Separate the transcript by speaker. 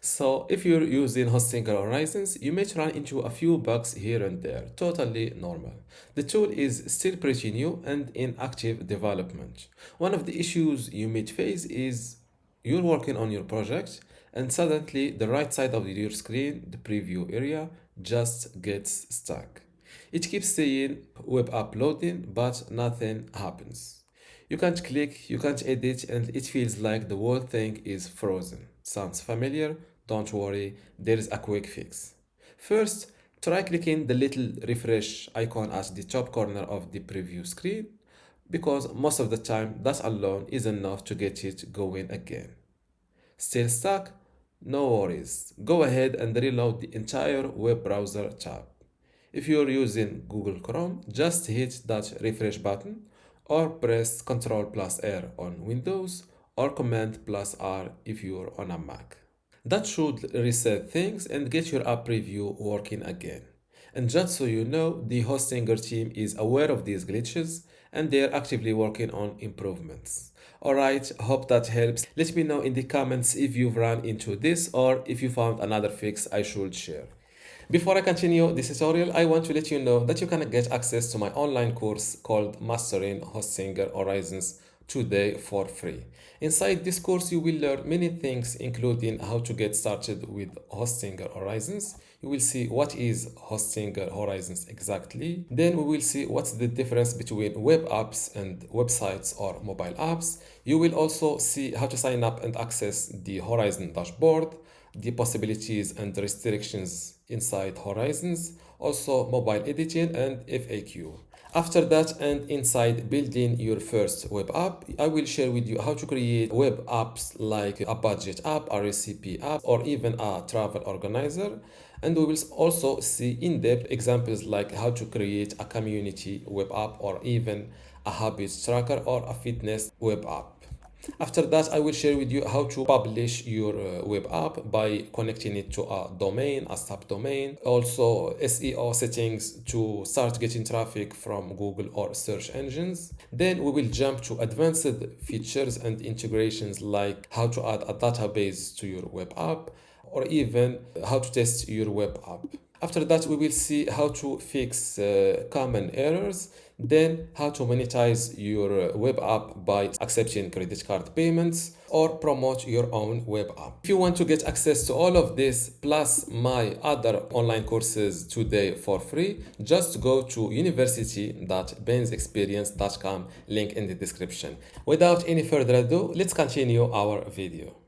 Speaker 1: So if you're using Hostinger Horizons, you may run into a few bugs here and there, totally normal. The tool is still pretty new and in active development. One of the issues you may face is you're working on your project and suddenly the right side of your screen, the preview area, just gets stuck. It keeps saying web app loading, but nothing happens. You can't click, you can't edit, and it feels like the whole thing is frozen. Sounds familiar? Don't worry, there is a quick fix. First, try clicking the little refresh icon at the top corner of the preview screen because most of the time that alone is enough to get it going again. Still stuck? No worries. Go ahead and reload the entire web browser tab. If you're using Google Chrome, just hit that refresh button or press Ctrl plus R on Windows or Command plus R if you're on a Mac. That should reset things and get your app preview working again. And just so you know, the Hostinger team is aware of these glitches and they're actively working on improvements. Alright, hope that helps. Let me know in the comments if you've run into this or if you found another fix I should share. Before I continue this tutorial, I want to let you know that you can get access to my online course called Mastering Hostinger Horizons today for free. Inside this course, you will learn many things, including how to get started with Hostinger Horizons. You will see what is Hostinger Horizons exactly. Then we will see what's the difference between web apps and websites or mobile apps. You will also see how to sign up and access the Horizon dashboard, the possibilities and restrictions inside Horizons, also mobile editing and FAQ. After that and inside building your first web app, I will share with you how to create web apps like a budget app, a recipe app, or even a travel organizer. And we will also see in-depth examples like how to create a community web app or even a habits tracker or a fitness web app. After that, I will share with you how to publish your web app by connecting it to a domain, a subdomain. Also, SEO settings to start getting traffic from Google or search engines. Then we will jump to advanced features and integrations like how to add a database to your web app or even how to test your web app. After that, we will see how to fix common errors, then how to monetize your web app by accepting credit card payments or promote your own web app. If you want to get access to all of this plus my other online courses today for free, just go to university.bensexperience.com, link in the description. Without any further ado, let's continue our video.